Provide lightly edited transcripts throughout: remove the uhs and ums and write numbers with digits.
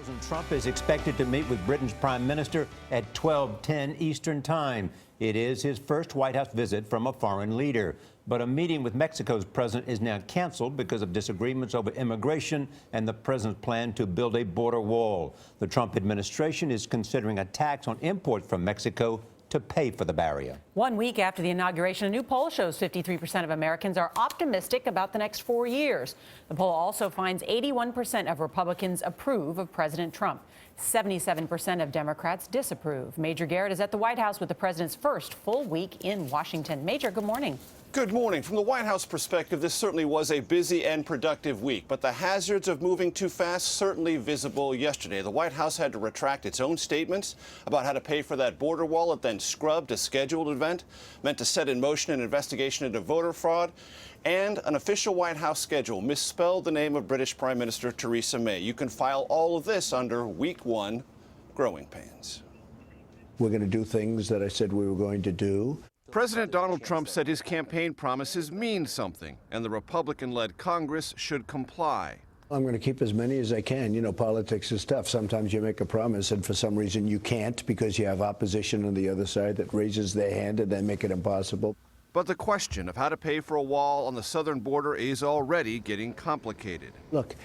President Trump is expected to meet with Britain's Prime Minister at 12:10 Eastern Time. It is his first White House visit from a foreign leader. But a meeting with Mexico's president is now canceled because of disagreements over immigration and the president's plan to build a border wall. The Trump administration is considering a tax on imports from Mexico to pay for the barrier. 1 week after the inauguration, a new poll shows 53% of Americans are optimistic about the next 4 years. The poll also finds 81% of Republicans approve of President Trump. 77% of Democrats disapprove. Major Garrett is at the White House with the president's first full week in Washington. Major, good morning. Good morning. From the White House perspective, this certainly was a busy and productive week, but the hazards of moving too fast certainly visible yesterday. The White House had to retract its own statements about how to pay for that border wall. It then scrubbed a scheduled event meant to set in motion an investigation into voter fraud, and an official White House schedule misspelled the name of British Prime Minister Theresa May. You can file all of this under Week 1 Growing Pains. We're going to do things that I said we were going to do. President Donald Trump said his campaign promises mean something, and the Republican-led Congress should comply. I'm going to keep as many as I can. You know, politics is tough. Sometimes you make a promise, and for some reason you can't because you have opposition on the other side that raises their hand and they make it impossible. But the question of how to pay for a wall on the southern border is already getting complicated. Look,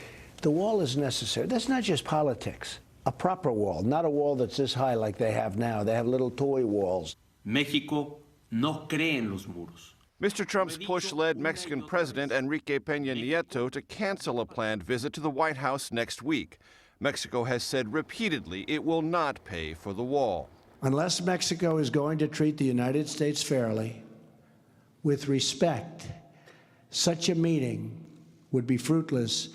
the wall is necessary. That's not just politics. A proper wall, not a wall that's this high like they have now. They have little toy walls. México no cree en los muros. Mr. Trump's push led Mexican President Enrique Peña Nieto to cancel a planned visit to the White House next week. Mexico has said repeatedly it will not pay for the wall. Unless Mexico is going to treat the United States fairly, with respect, such a meeting would be fruitless,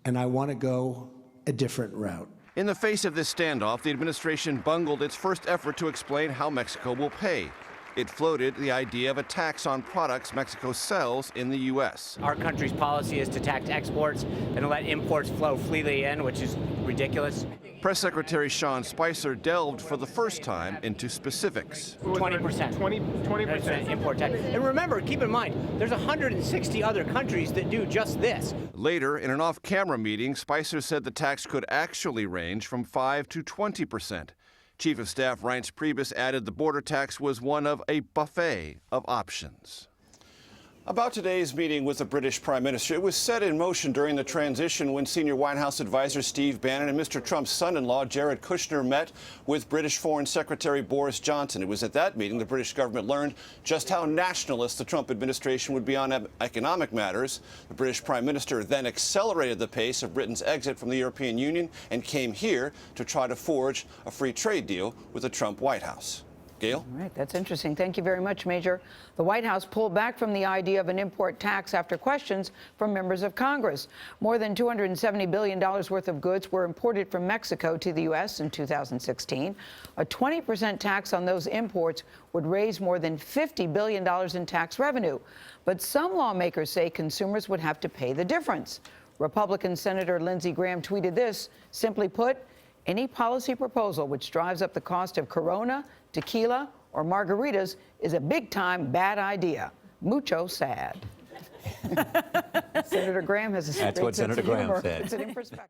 and I want to go a different route. In the face of this standoff, the administration bungled its first effort to explain how Mexico will pay. It floated the idea of a tax on products Mexico sells in the U.S. Our country's policy is to tax exports and to let imports flow freely in, which is ridiculous. Press Secretary Sean Spicer delved for the first time into specifics. 20%. 20% import tax. And remember, keep in mind, there's 160 other countries that do just this. Later, in an off-camera meeting, Spicer said the tax could actually range from 5 to 20%. Chief of Staff Reince Priebus added the border tax was one of a buffet of options. About today's meeting with the British Prime Minister, it was set in motion during the transition when senior White House advisor Steve Bannon and Mr. Trump's son-in-law Jared Kushner met with British Foreign Secretary Boris Johnson. It was at that meeting the British government learned just how nationalist the Trump administration would be on economic matters. The British Prime Minister then accelerated the pace of Britain's exit from the European Union and came here to try to forge a free trade deal with the Trump White House. Gail? All right, that's interesting. Thank you very much, Major. The White House pulled back from the idea of an import tax after questions from members of Congress. More than $270 billion worth of goods were imported from Mexico to the U.S. in 2016. A 20% tax on those imports would raise more than $50 billion in tax revenue. But some lawmakers say consumers would have to pay the difference. Republican Senator Lindsey Graham tweeted this, simply put, any policy proposal which drives up the cost of Corona, tequila, or margaritas is a big-time bad idea. Mucho sad. Senator Graham has a That's what Senator Graham humor. said. It's an in perspective.